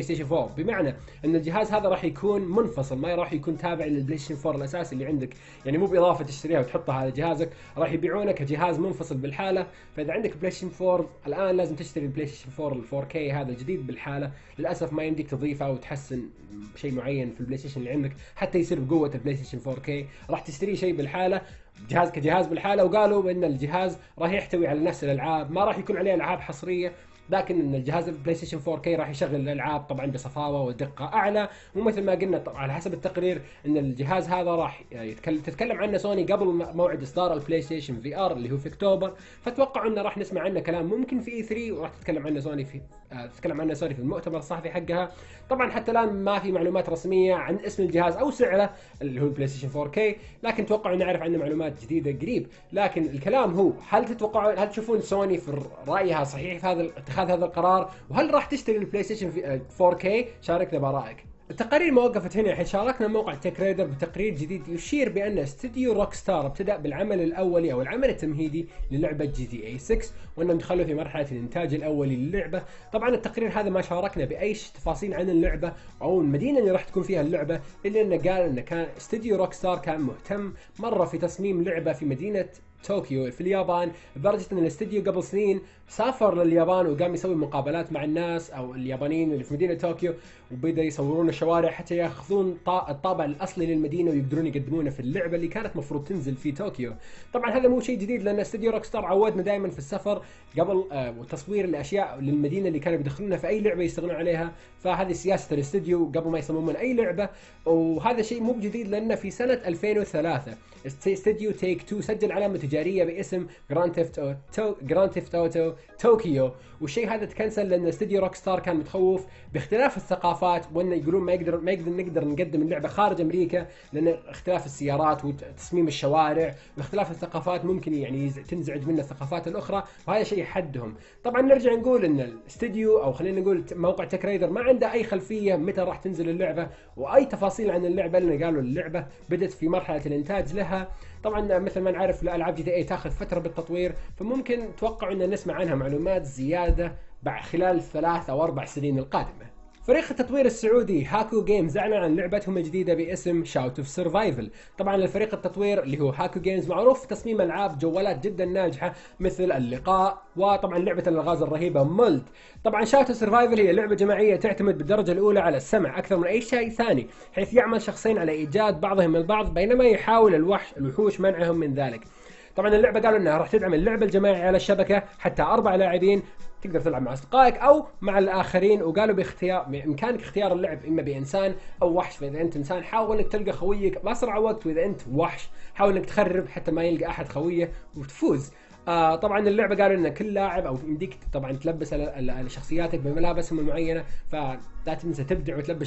ستيشن 4، بمعنى ان الجهاز هذا راح يكون منفصل، ما راح يكون تابع للبلاي ستيشن 4 الاساسي اللي عندك، يعني مو باضافه تشتريها وتحطها على جهازك، راح يبيعونه كجهاز منفصل بالحاله. فاذا عندك بلاي ستيشن 4 الان لازم تشتري البلاي ستيشن 4 ال 4K هذا الجديد بالحاله. للاسف ما يمديك تضيفه وتحسن شيء معين في البلاي ستيشن اللي عندك حتى يصير بقوه البلاي ستيشن 4K، راح تشتري شيء بالحاله، جهاز كجهاز بالحاله. وقالوا ان الجهاز راح يحتوي على نفس الالعاب، ما راح يكون عليه العاب حصريه، لكن ان الجهاز البلاي ستيشن 4K راح يشغل الالعاب طبعا بصفاوه ودقه اعلى. ومثل ما قلنا طبعا على حسب التقرير ان الجهاز هذا راح تتكلم عنه سوني قبل موعد اصدار البلاي ستيشن VR اللي هو في اكتوبر، فتوقعوا انه راح نسمع عنه كلام ممكن في E3، وراح تتكلم عنه سوني في المؤتمر الصحفي حقها. طبعا حتى الان ما في معلومات رسميه عن اسم الجهاز او سعره اللي هو البلاي ستيشن 4K، لكن توقعوا نعرف عنه معلومات جديده قريب. لكن الكلام هو هل تشوفون سوني في رايها صحيح في هذا اتخاذ هذا القرار؟ وهل راح تشتري البلاي ستيشن في 4K؟ شاركنا بارائك. التقارير ما وقفت هنا، حيث شاركنا موقع تك ريدر بتقرير جديد يشير بان استوديو روك ستار ابتدأ بالعمل الاولي او العمل التمهيدي للعبه GTA 6، وانهم دخلوا في مرحله الانتاج الاولي للعبه. طبعا التقرير هذا ما شاركنا باي تفاصيل عن اللعبه او المدينه اللي راح تكون فيها اللعبه، الا انه قال انه كان استوديو روك ستار كان مهتم مره في تصميم لعبه في مدينه طوكيو في اليابان، لدرجه ان الاستديو قبل سنين سافر لليابان وقام يسوي مقابلات مع الناس او اليابانيين اللي في مدينه طوكيو، وبدا يصورون الشوارع حتى ياخذون الطابع الاصلي للمدينه ويقدرون يقدمونه في اللعبه اللي كانت مفروض تنزل في طوكيو. طبعا هذا مو شيء جديد، لان استديو روك ستار عودنا دائما في السفر قبل وتصوير الاشياء للمدينه اللي كانوا بيدخلونها في اي لعبه يشتغلون عليها. فهذه سياسه الاستديو قبل ما يصممون اي لعبه، وهذا شيء مو جديد، لان في سنه 2003 استديو تيك 2 سجل علامه تجاريه باسم جراند ثيفت اوتو طوكيو، والشيء هذا تكنسل لان استديو روك ستار كان متخوف باختلاف الثقافات، وانه يقولون ما نقدر نقدم اللعبه خارج امريكا، لان اختلاف السيارات وتصميم الشوارع واختلاف الثقافات ممكن يعني تنزعج منه الثقافات الاخرى، وهذا شيء حدهم. طبعا نرجع نقول ان الاستديو او خلينا نقول موقع تك ريدر ما عنده اي خلفيه متى راح تنزل اللعبه واي تفاصيل عن اللعبه، لان قالوا اللعبه بدت في مرحله الانتاج لها. طبعا مثل ما نعرف الالعاب GTA تاخذ فتره بالتطوير، فممكن توقعوا ان نسمع عنها معلومات زياده بعد خلال 3 أو 4 سنين القادمه. فريق التطوير السعودي هاكو جيمز اعلن عن لعبتهم الجديده باسم شاوت اوف سرفايفل. طبعا الفريق التطوير اللي هو هاكو جيمز معروف في تصميم العاب جوالات جدا ناجحه مثل اللقاء، وطبعا لعبه الالغاز الرهيبه مولد. طبعا شاوت اوف سرفايفل هي لعبه جماعيه تعتمد بالدرجه الاولى على السمع اكثر من اي شيء ثاني، حيث يعمل شخصين على ايجاد بعضهم البعض بينما يحاول الوحوش منعهم من ذلك. طبعا اللعبه قالوا انها راح تدعم اللعب الجماعي على الشبكه حتى 4 لاعبين، تقدر تلعب مع اصدقائك او مع الاخرين. وقالوا بامكانك اختيار اللعب اما بانسان او وحش، فاذا انت انسان حاول انك تلقى خويك باسرع وقت، واذا انت وحش حاول انك تخرب حتى ما يلقى احد خويه وتفوز. طبعا اللعبه قالوا ان كل لاعب او يمديك طبعا تلبس شخصياتك بملابسهم المعينه، فلا تنسى تبدع وتلبس